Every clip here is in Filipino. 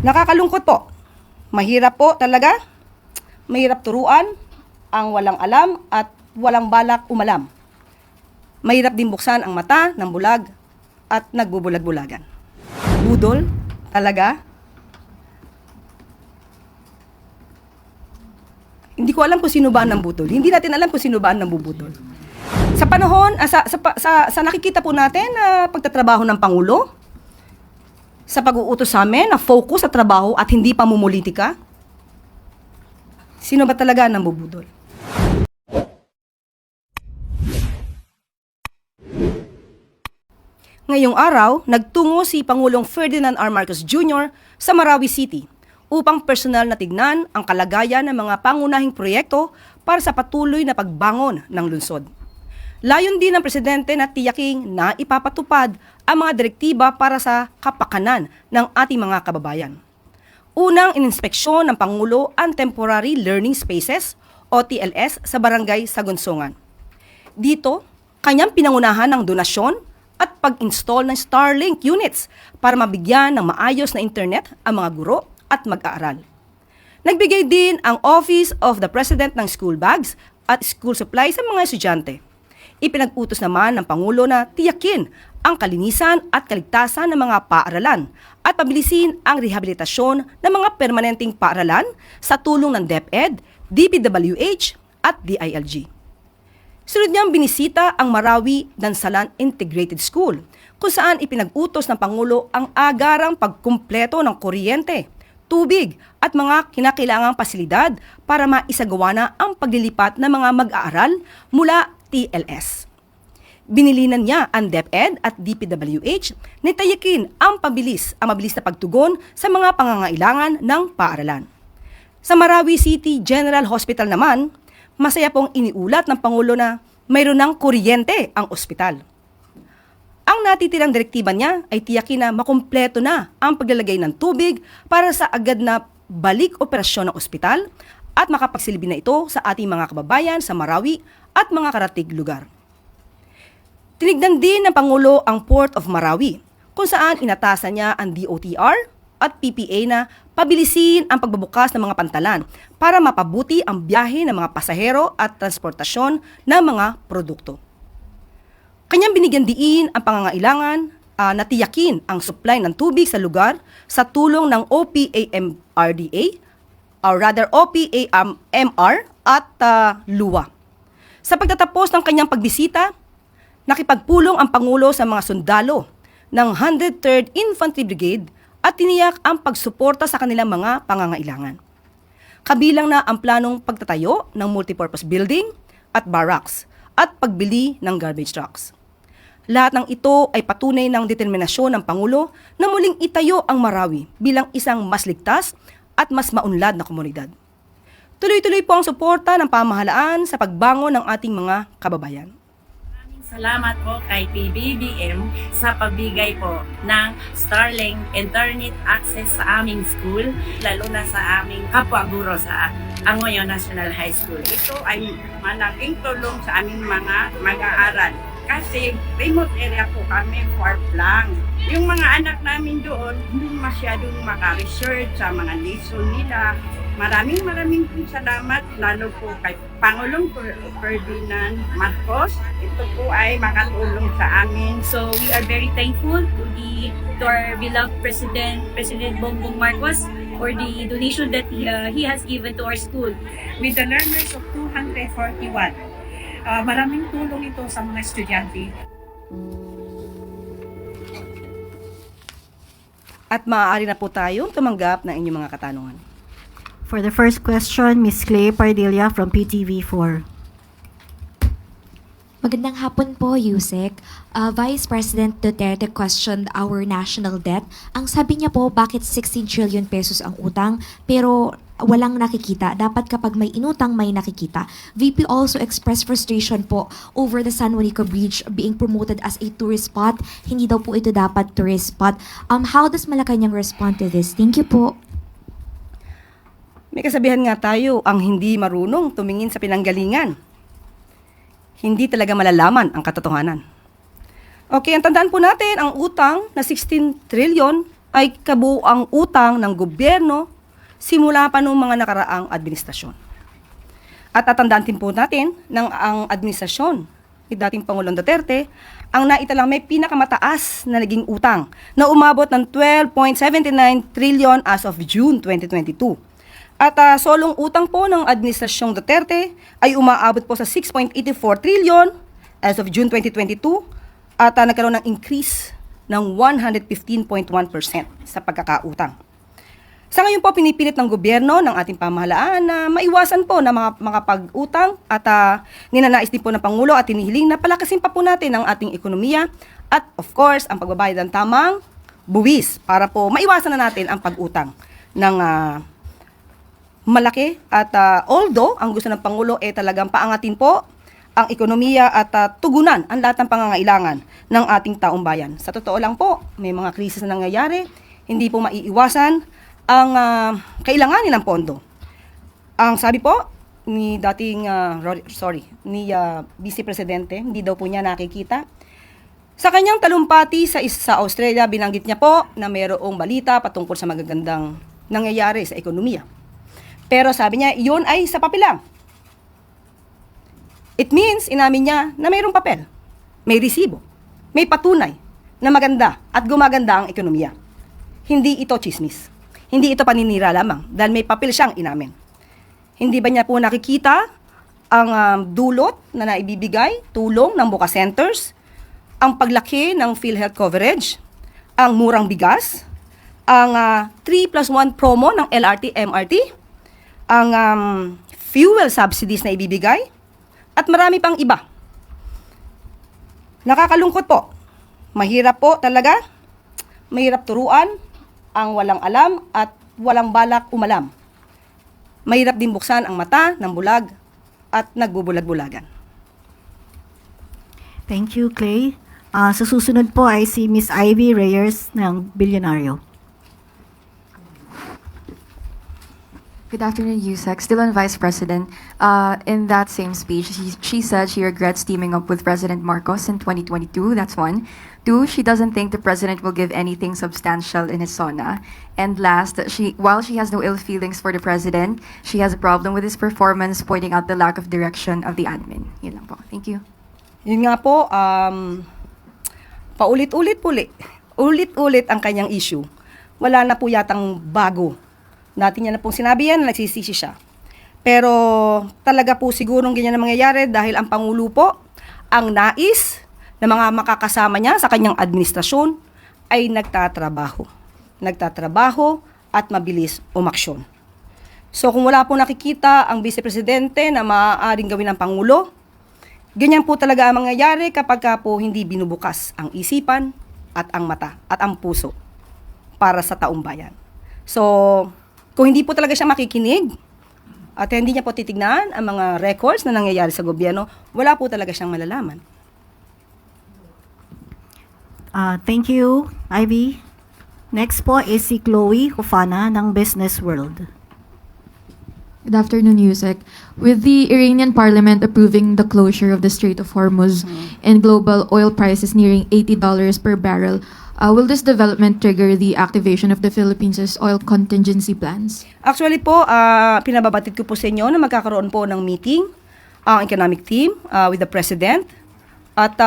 Nakakalungkot po. Mahirap po talaga. Mahirap turuan ang walang alam at walang balak umalam. Mahirap din buksan ang mata ng bulag at nagbubulag-bulagan. Budol? Talaga? Hindi ko alam kung sino ba ang nambudol. Hindi natin alam kung sino ba ang nambubudol. Sa panahon, sa nakikita po natin na pagtatrabaho ng Pangulo, sa pag-uutos sa amin na focus sa trabaho at hindi pamumulitika, sino ba talaga ang nambubudol? Ngayong araw, nagtungo si Pangulong Ferdinand R. Marcos Jr. sa Marawi City upang personal na tignan ang kalagayan ng mga pangunahing proyekto para sa patuloy na pagbangon ng lungsod. Layon din ng Presidente na tiyaking na ipapatupad ang mga direktiba para sa kapakanan ng ating mga kababayan. Unang ininspeksyon ng Pangulo ang Temporary Learning Spaces o TLS sa Barangay Sagunsongan. Dito, kanyang pinangunahan ng donasyon at pag-install ng Starlink units para mabigyan ng maayos na internet ang mga guro at mag-aaral. Nagbigay din ang Office of the President ng school bags at school supplies sa mga estudyante. Ipinag-utos naman ng Pangulo na tiyakin ang kalinisan at kaligtasan ng mga paaralan at pabilisin ang rehabilitasyon ng mga permanenteng paaralan sa tulong ng DepEd, DPWH at DILG. Sunod niyang binisita ang Marawi Dansalan Integrated School kung saan ipinag-utos ng Pangulo ang agarang pagkumpleto ng kuryente, tubig at mga kinakailangang pasilidad para maisagawa na ang paglilipat ng mga mag-aaral mula TLS. Binilinan niya ang DepEd at DPWH na tayakin ang mabilis na pagtugon sa mga pangangailangan ng paaralan. Sa Marawi City General Hospital naman, masaya pong iniulat ng Pangulo na mayroon ng kuryente ang ospital. Ang natitirang direktiba niya ay tiyakin na makumpleto na ang paglalagay ng tubig para sa agad na balik operasyon ng ospital at makapagsilbi na ito sa ating mga kababayan sa Marawi at mga karatig lugar. Tinignan din ng Pangulo ang Port of Marawi, kung saan inatasan niya ang DOTR at PPA na pabilisin ang pagbubukas ng mga pantalan para mapabuti ang biyahe ng mga pasahero at transportasyon ng mga produkto. Kanyang binigyan diin ang pangangailangan na tiyakin ang supply ng tubig sa lugar sa tulong ng OPAMRDA, or rather OPAMR at LUWA. Sa pagtatapos ng kanyang pagbisita, nakipagpulong ang Pangulo sa mga sundalo ng 103rd Infantry Brigade at tiniyak ang pagsuporta sa kanilang mga pangangailangan. Kabilang na ang planong pagtatayo ng multipurpose building at barracks at pagbili ng garbage trucks. Lahat ng ito ay patunay ng determinasyon ng Pangulo na muling itayo ang Marawi bilang isang mas ligtas at mas maunlad na komunidad. Tuloy-tuloy po ang suporta ng pamahalaan sa pagbangon ng ating mga kababayan. Salamat po kay PBBM sa pagbigay po ng Starlink Internet access sa aming school, lalo na sa aming kapwa-guro sa Angoyo National High School. Ito ay malaking tulong sa aming mga mag-aaral kasi remote area po kami, far lang. Yung mga anak namin doon, hindi masyadong maka-research sa mga lesson nila. Maraming salamat lalo po kay Pangulong Ferdinand Marcos. Ito po ay makatulong sa amin. So we are very thankful to our beloved President Bongbong Marcos for the donation that he has given to our school. With the learners of 241, maraming tulong ito sa mga estudyante. At maaari na po tayong tumanggap ng inyong mga katanungan. For the first question, Ms. Clay Pardilla from PTV4. Magandang hapon po, Yusek. Vice President Duterte questioned our national debt. Ang sabi niya po, bakit 16 trillion pesos ang utang pero walang nakikita? Dapat kapag may inutang, may nakikita. VP also expressed frustration po over the San Juanico Bridge being promoted as a tourist spot. Hindi daw po ito dapat tourist spot. How does Malacanang respond to this? Thank you po. May kasabihan nga tayo, ang hindi marunong tumingin sa pinanggalingan. Hindi talaga malalaman ang katotohanan. Okay, ang tandaan po natin, ang utang na 16 trillion ay kabuuang utang ng gobyerno simula pa noong mga nakaraang administrasyon. At tatandaan din po natin ng ang administrasyon ni dating Pangulong Duterte ang naitalang may pinakamataas na naging utang na umabot ng 12.79 trillion as of June 2022. At solong utang po ng administrasyong Duterte ay umaabot po sa 6.84 trillion as of June 2022 at nagkaroon ng increase ng 115.1% sa pagkakautang. Sa ngayon po, pinipilit ng gobyerno ng ating pamahalaan na maiwasan po na mga pag-utang at ninanais din po ng Pangulo at tinihiling na palakasin pa po natin ang ating ekonomiya at of course, ang pagbabayad ng tamang buwis para po maiwasan na natin ang pag-utang ng malaki at although ang gusto ng Pangulo ay talagang paangatin po ang ekonomiya at tugunan ang lahat ng pangangailangan ng ating taong bayan. Sa totoo lang po, may mga krisis na nangyayari, hindi po maiiwasan ang kailanganin ng pondo. Ang sabi po ni dating Vice Presidente, hindi daw po niya nakikita. Sa kanyang talumpati sa Australia, binanggit niya po na mayroong balita patungkol sa magagandang nangyayari sa ekonomiya. Pero sabi niya, iyon ay sa papel lang. It means, inamin niya na mayroong papel, may resibo, may patunay na maganda at gumaganda ang ekonomiya. Hindi ito chismis. Hindi ito paninira lamang dahil may papel siyang inamin. Hindi ba niya po nakikita ang dulot na naibibigay, tulong ng Bukas Centers, ang paglaki ng PhilHealth coverage, ang murang bigas, ang 3+1 promo ng LRT, MRT, ang fuel subsidies na ibibigay, at marami pang iba. Nakakalungkot po. Mahirap po talaga. Mahirap turuan ang walang alam at walang balak umalam. Mahirap din buksan ang mata ng bulag at nagbubulag-bulagan. Thank you, Clay. Sa susunod po ay si Miss Ivy Reyes ng Bilyonaryo. Good afternoon, Yusek. Still on Vice President. In that same speech, she said she regrets teaming up with President Marcos in 2022. That's one. Two, she doesn't think the president will give anything substantial in his SONA. And last, while she has no ill feelings for the president, she has a problem with his performance, pointing out the lack of direction of the admin. Yun lang po. Thank you. Yun nga po, ulit-ulit ang kanyang issue. Wala na po yatang bago. Natin niya na pong sinabi yan, nagsisisi siya. Pero talaga po sigurong ganyan na mangyayari dahil ang Pangulo po, ang nais na mga makakasama niya sa kanyang administrasyon ay nagtatrabaho. Nagtatrabaho at mabilis umaksyon. So kung wala po nakikita ang Vice Presidente na maaaring gawin ng Pangulo, ganyan po talaga ang mangyayari kapag po hindi binubukas ang isipan at ang mata at ang puso para sa taong bayan. So, kung hindi po talaga siya makikinig at hindi niya po titignan ang mga records na nangyayari sa gobyerno, wala po talaga siyang malalaman. Thank you, Ivy. Next po is si Chloe Hufana ng Business World. Good afternoon, Yusek. With the Iranian parliament approving the closure of the Strait of Hormuz and global oil prices nearing $80 per barrel, will this development trigger the activation of the Philippines' oil contingency plans? Actually po, pinababatid ko po sa inyo na magkakaroon po ng meeting ang economic team with the President. At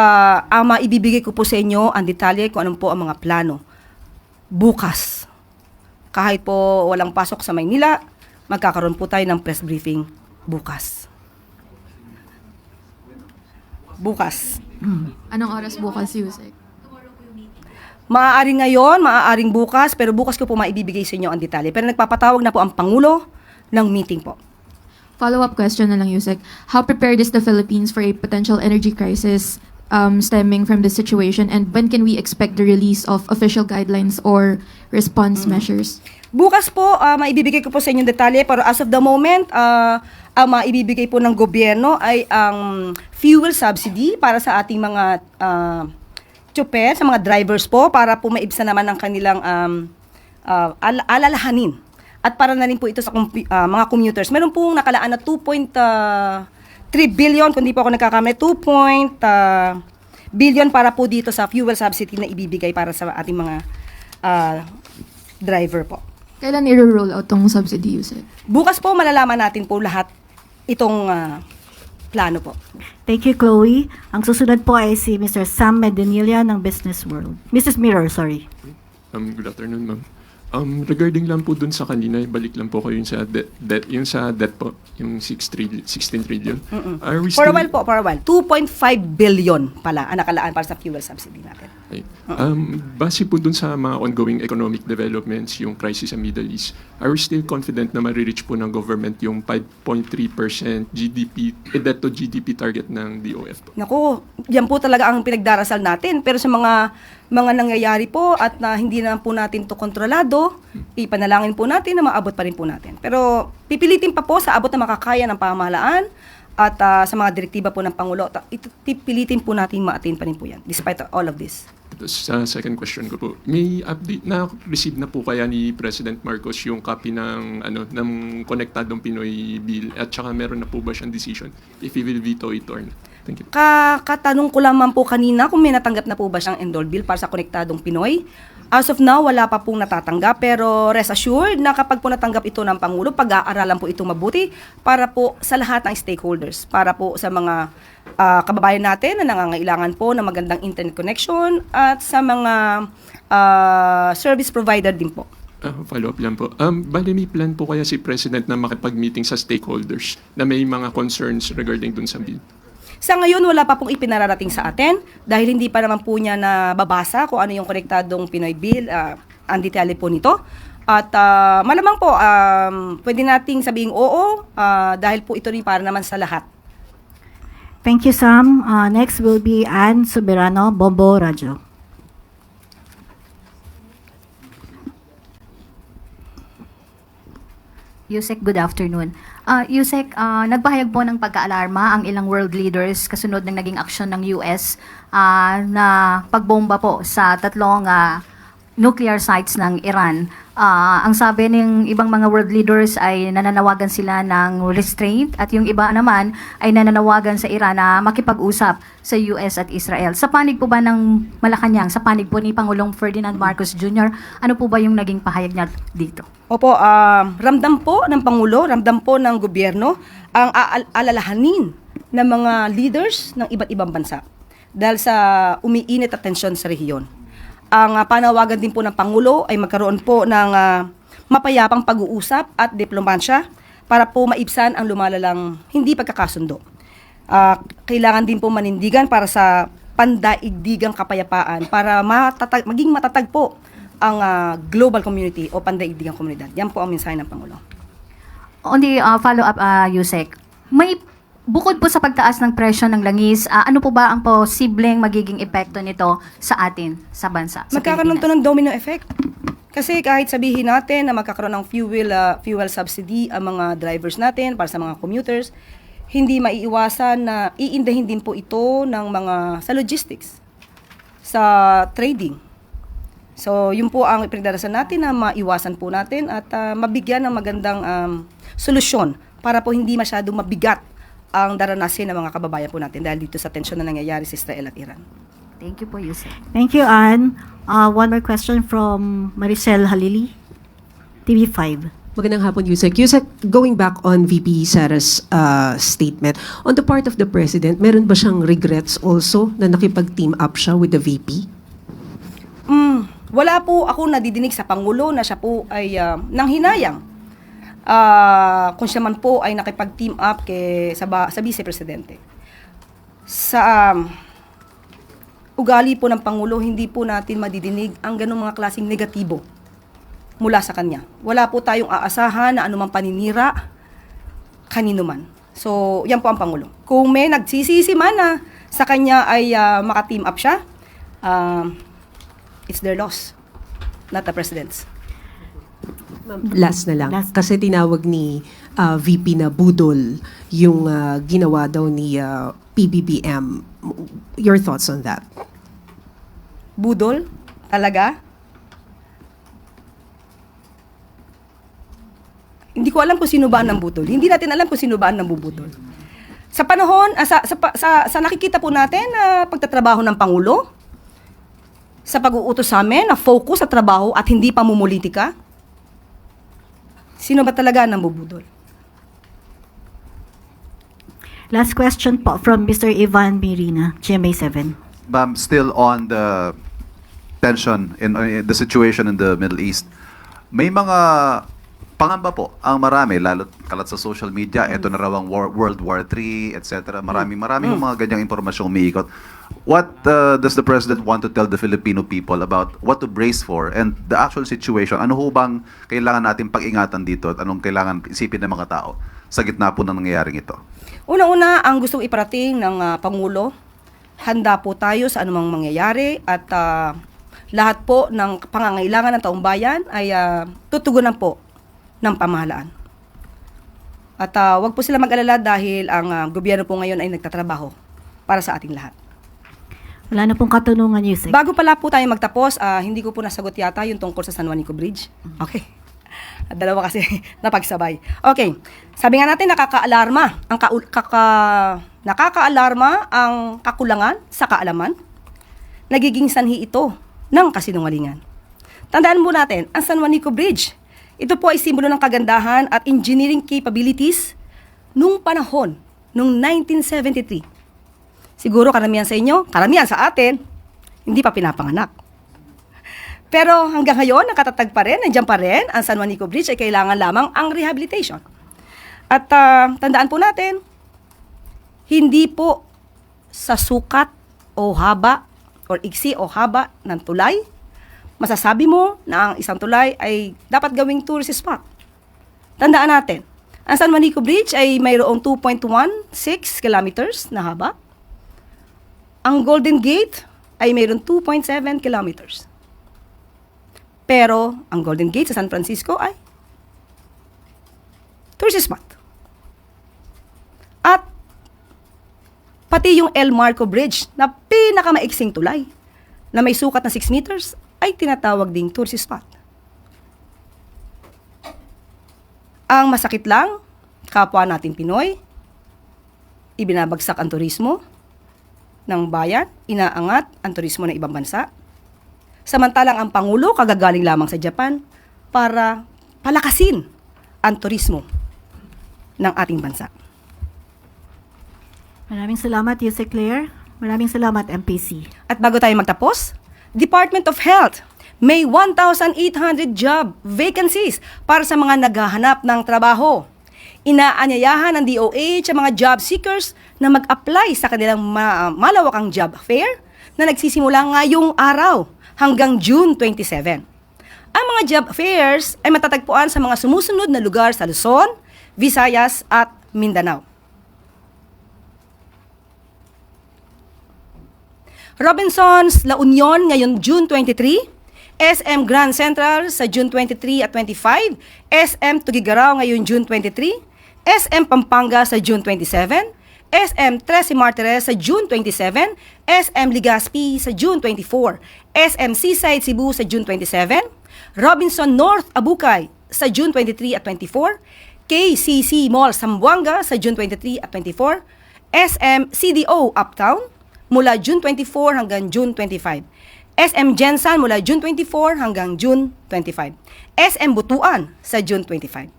ang maibibigay ko po sa inyo ang detalye kung anong po ang mga plano. Bukas, kahit po walang pasok sa Maynila, magkakaroon po tayo ng press briefing bukas. Bukas. Anong oras bukas, Yusek? Maaaring ngayon, maaaring bukas, pero bukas ko po maibibigay sa inyo ang detalye. Pero nagpapatawag na po ang Pangulo ng meeting po. Follow-up question na lang, Yusek. How prepared is the Philippines for a potential energy crisis stemming from this situation? And when can we expect the release of official guidelines or response measures? Bukas po, maibibigay ko po sa inyo ang detalye. Pero as of the moment, ang maibibigay po ng gobyerno ay ang fuel subsidy para sa ating mga tsuper, sa mga drivers po, para po maibsan naman ang kanilang alalahanin. At para na rin po ito sa mga commuters. Meron pong nakalaan na 2.3 billion, kung di po ako nagkakamali, 2 billion para po dito sa fuel subsidy na ibibigay para sa ating mga driver po. Kailan i-roll out tong subsidy, Yusek? Bukas po malalaman natin po lahat itong plano po. Thank you, Chloe. Ang susunod po ay si Mr. Sam Medinilla ng Business World. Mrs. Mirror, sorry. Good afternoon, ma'am. Regarding lang po dun sa kanina, balik lang po ko yung sa debt po, yung 16 trillion. Are we For still, a while. 2.5 billion pala ang nakalaan para sa fuel subsidy natin. Ay, base po dun sa mga ongoing economic developments, yung crisis sa Middle East, are we still confident na marireach po ng government yung 5.3% GDP, debt to GDP target ng DOF po? Naku, yan po talaga ang pinagdarasal natin. Pero sa mga nangyayari po at na hindi na po natin to kontrolado, ipanalangin po natin na maabot pa rin po natin. Pero pipilitin pa po sa abot na makakaya ng pamahalaan at sa mga direktiba po ng Pangulo, pipilitin po natin ma-attain pa rin po yan despite all of this. Tapos sa second question ko po, may update na receive na po kaya ni President Marcos yung copy ng Konektadong Pinoy Bill at saka meron na po ba siyang decision if he will veto it or not? Thank you. Katanong ko lamang po kanina kung may natanggap na po ba siyang enroll bill para sa Konektadong Pinoy. As of now, wala pa pong natatanggap, pero rest assured na kapag po natanggap ito ng Pangulo, pag-aaralan po ito mabuti para po sa lahat ng stakeholders, para po sa mga kababayan natin na nangangailangan po ng magandang internet connection at sa mga service provider din po. Follow-up lang po. Bali may plan po kaya si President na makipag-meeting sa stakeholders na may mga concerns regarding dun sa bill? Sa ngayon, wala pa pong ipinararating sa atin dahil hindi pa naman po niya nababasa kung ano yung Konektadong Pinoy Bill, ang detalye po nito. At malamang po, pwede nating sabihing oo dahil po ito rin para naman sa lahat. Thank you, Sam. Next will be Ann Soberano, Bombo Radio. Yusek, good afternoon. Yusek, nagpahayag po ng pagkaalarma ang ilang world leaders kasunod ng naging aksyon ng US na pagbomba po sa tatlong nuclear sites ng Iran. Ang sabi ng ibang mga world leaders ay nananawagan sila ng restraint at yung iba naman ay nananawagan sa Iran na makipag-usap sa US at Israel. Sa panig po ba ng Malacanang, sa panig po ni Pangulong Ferdinand Marcos Jr., ano po ba yung naging pahayag niya dito? Opo, ramdam po ng Pangulo, ramdam po ng gobyerno ang alalahanin ng mga leaders ng iba't ibang bansa dahil sa umiinit at tensyon sa rehiyon. Ang panawagan din po ng Pangulo ay magkaroon po ng mapayapang pag-uusap at diplomansya para po maibsan ang lumalalang hindi pagkakasundo. Kailangan din po manindigan para sa pandaigdigang kapayapaan para maging matatag po ang global community o pandaigdigang komunidad. Yan po ang mensahe ng Pangulo. On the follow-up, Yusek, bukod po sa pagtaas ng presyo ng langis, ano po ba ang posibleng magiging epekto nito sa atin, sa bansa? Magkakaroon to ng domino effect. Kasi kahit sabihin natin na magkakaroon ng fuel subsidy ang mga drivers natin para sa mga commuters, hindi maiiwasan na iindahin din po ito ng mga sa logistics, sa trading. So, yun po ang ipinagdarasal natin na maiwasan po natin at mabigyan ng magandang solusyon para po hindi masyadong mabigat ang daranasin ng mga kababayan po natin dahil dito sa tensyon na nangyayari sa Israel at Iran. Thank you po, Yusek. Thank you, Ann. One more question from Maricel Halili, TV5. Magandang hapon, Yusek. Yusek, going back on VP Sara's statement, on the part of the President, meron ba siyang regrets also na nakipag-team up siya with the VP? Wala po ako nadidinig sa Pangulo na siya po ay nanghinayang. Kung siya man po ay nakipag-team up sa Vice Presidente. Sa ugali po ng Pangulo, hindi po natin madidinig ang ganung mga klaseng negatibo mula sa kanya. Wala po tayong aasahan na anumang paninira kanino man. So, yan po ang Pangulo. Kung may nagsisisi man na sa kanya ay maka-team up siya, it's their loss, not the President's. Last na lang. Kasi tinawag ni VP na budol yung ginawa daw ni PBBM. Your thoughts on that? Budol? Talaga? Hindi ko alam kung sino ba ang budol. Hindi natin alam kung sino ba ang nambubudol. Sa panahon, sa nakikita po natin na pagtatrabaho ng Pangulo, sa pag-uutos sa amin na focus sa trabaho at hindi pamumulitika? Sino ba talaga ang nambubudol? Last question po from Mr. Ivan Mirina, GMA7. Still on the tension in the situation in the Middle East, may mga pangamba po ang marami, lalo kalat sa social media, ito na raw ang World War III, etc. Maraming mga ganyang impormasyong umiikot. What does the President want to tell the Filipino people about what to brace for and the actual situation? Ano ho bang kailangan natin pag-ingatan dito at anong kailangan isipin ng mga tao sa gitna po ng nangyayaring ito? Una-una, ang gustong iparating ng Pangulo, handa po tayo sa anumang mangyayari at lahat po ng pangangailangan ng taong bayan ay tutugunan po ng pamahalaan. At wag po sila mag-alala dahil ang gobyerno po ngayon ay nagtatrabaho para sa ating lahat. Wala na pong katanungan, Yusek. Bago pala po tayo magtapos, hindi ko po nasagot yata yung tungkol sa San Juanico Bridge. Okay. Dalawa kasi napagsabay. Okay. Sabi nga natin, nakakaalarma ang kakulangan sa kaalaman. Nagiging sanhi ito ng kasinungalingan. Tandaan mo natin, ang San Juanico Bridge, ito po ay simbolo ng kagandahan at engineering capabilities nung panahon, nung 1973. Siguro karamihan sa inyo, karamihan sa atin, hindi pa pinapanganak. Pero hanggang ngayon, nakatatag pa rin, nandiyan pa rin, ang San Juanico Bridge ay kailangan lamang ang rehabilitation. At tandaan po natin, hindi po sa sukat o haba or iksi o haba ng tulay, masasabi mo na ang isang tulay ay dapat gawing tourist spot. Tandaan natin, ang San Juanico Bridge ay mayroong 2.16 kilometers na haba. Ang Golden Gate ay mayroong 2.7 kilometers. Pero ang Golden Gate sa San Francisco ay tourist spot. At pati yung El Marco Bridge na pinakamaiksing tulay na may sukat na 6 meters ay tinatawag ding tourist spot. Ang masakit lang, kapwa natin Pinoy, ibinabagsak ang turismo ng bayan, inaangat ang turismo ng ibang bansa. Samantalang ang Pangulo kagagaling lamang sa Japan para palakasin ang turismo ng ating bansa. Maraming salamat, Yusek Claire. Maraming salamat, MPC. At bago tayo magtapos, Department of Health, may 1,800 job vacancies para sa mga naghahanap ng trabaho. Inaanyayahan ng DOH ang mga job seekers na mag-apply sa kanilang malawakang job fair na nagsisimula ngayong araw hanggang June 27. Ang mga job fairs ay matatagpuan sa mga sumusunod na lugar sa Luzon, Visayas at Mindanao. Robinsons La Union ngayon June 23, SM Grand Central sa June 23 at 25, SM Tugigaraw ngayon June 23, SM Pampanga sa June 27, SM Trece Martires sa June 27, SM Legazpi sa June 24, SM Seaside Cebu sa June 27, Robinson North Abukay sa June 23 at 24, KCC Mall Zamboanga sa June 23 at 24, SM CDO Uptown mula June 24 hanggang June 25. SM Jensan mula June 24 hanggang June 25. SM Butuan sa June 25.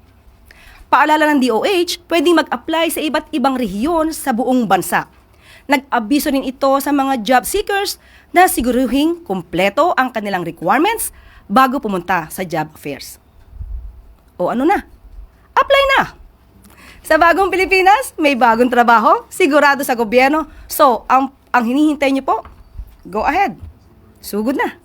Paalala ng DOH, pwedeng mag-apply sa iba't ibang rehiyon sa buong bansa. Nag-abiso rin ito sa mga job seekers na siguruhing kumpleto ang kanilang requirements bago pumunta sa job fairs. O ano na? Apply na! Sa bagong Pilipinas, may bagong trabaho, sigurado sa gobyerno. So, ang hinihintay niyo po, go ahead. Sugod na.